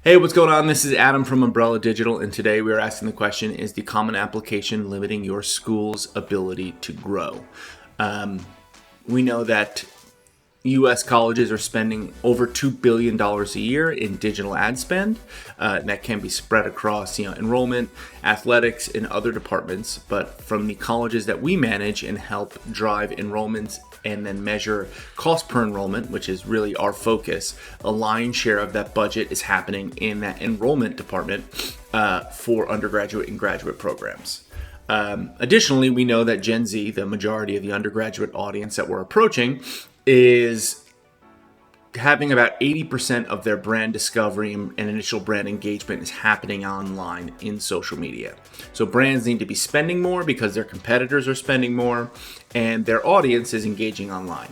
Hey, what's going on? This is Adam from Umbrella Digital, and today we are asking the question, is the Common Application limiting your school's ability to grow? We know that U.S. colleges are spending over $2 billion a year in digital ad spend. That can be spread across, enrollment, athletics, and other departments. But from the colleges that we manage and help drive enrollments and then measure cost per enrollment, which is really our focus, a lion's share of that budget is happening in that enrollment department for undergraduate and graduate programs. Additionally, we know that Gen Z, the majority of the undergraduate audience that we're approaching, is having about 80% of their brand discovery and initial brand engagement is happening online in social media. So brands need to be spending more because their competitors are spending more and their audience is engaging online.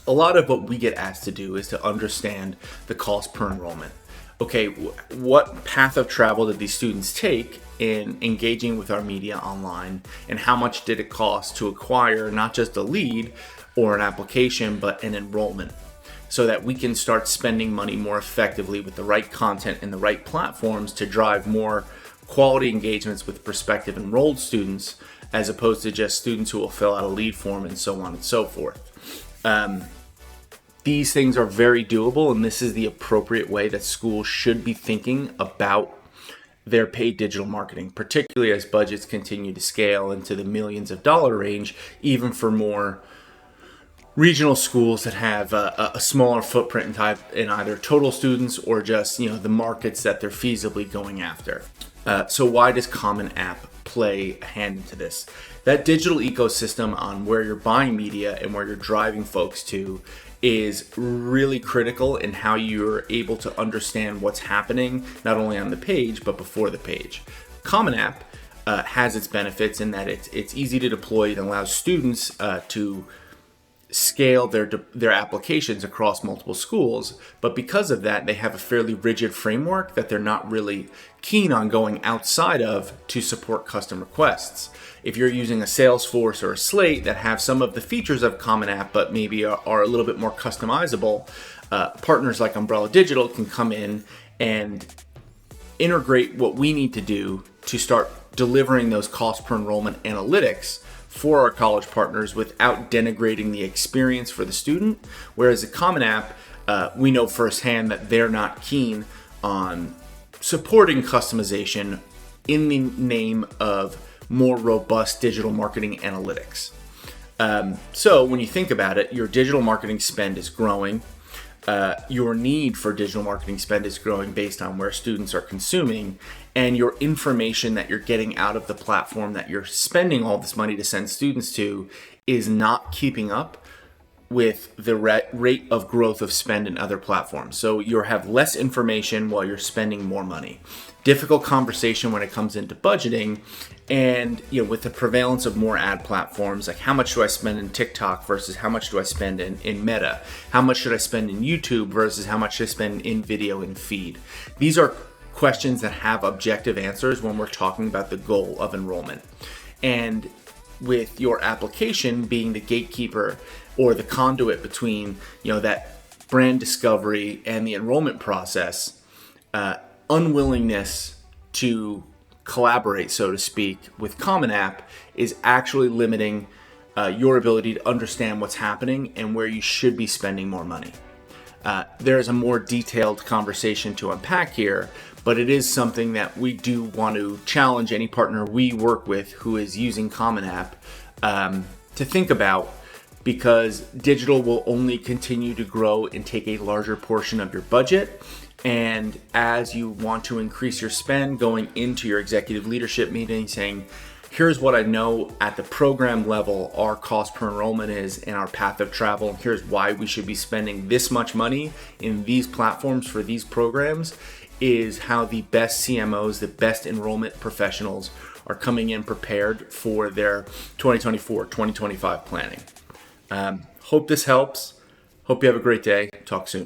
A lot of what we get asked to do is to understand the cost per enrollment. Okay, what path of travel did these students take in engaging with our media online, and how much did it cost to acquire not just a lead or an application, but an enrollment, so that we can start spending money more effectively with the right content and the right platforms to drive more quality engagements with prospective enrolled students, as opposed to just students who will fill out a lead form and so on and so forth. These things are very doable, and this is the appropriate way that schools should be thinking about their paid digital marketing, particularly as budgets continue to scale into the millions of dollar range, even for more regional schools that have a smaller footprint in either total students or just the markets that they're feasibly going after. So why does Common App play a hand into this? That digital ecosystem on where you're buying media and where you're driving folks to is really critical in how you're able to understand what's happening, not only on the page, but before the page. Common App has its benefits in that it's easy to deploy and allows students to scale their applications across multiple schools, but because of that, they have a fairly rigid framework that they're not really keen on going outside of to support custom requests. If you're using a Salesforce or a Slate that have some of the features of Common App, but maybe are a little bit more customizable, partners like Umbrella Digital can come in and integrate what we need to do to start delivering those cost per enrollment analytics for our college partners without denigrating the experience for the student. Whereas a Common App, we know firsthand that they're not keen on supporting customization in the name of more robust digital marketing analytics. So when you think about it, your digital marketing spend is growing. Your need for digital marketing spend is growing based on where students are consuming, and your information that you're getting out of the platform that you're spending all this money to send students to is not keeping up with the rate of growth of spend in other platforms. So you have less information while you're spending more money. Difficult conversation when it comes into budgeting, and with the prevalence of more ad platforms, like how much do I spend in TikTok versus how much do I spend in Meta? How much should I spend in YouTube versus how much should I spend in video and feed? These are questions that have objective answers when we're talking about the goal of enrollment. And with your application being the gatekeeper or the conduit between that brand discovery and the enrollment process, unwillingness to collaborate, so to speak, with Common App is actually limiting your ability to understand what's happening and where you should be spending more money. There's a more detailed conversation to unpack here, but it is something that we do want to challenge any partner we work with who is using Common App to think about, because digital will only continue to grow and take a larger portion of your budget. And as you want to increase your spend, going into your executive leadership meeting saying, here's what I know at the program level our cost per enrollment is and our path of travel, and here's why we should be spending this much money in these platforms for these programs, is how the best CMOs, the best enrollment professionals are coming in prepared for their 2024-2025 planning. Hope this helps. Hope you have a great day. Talk soon.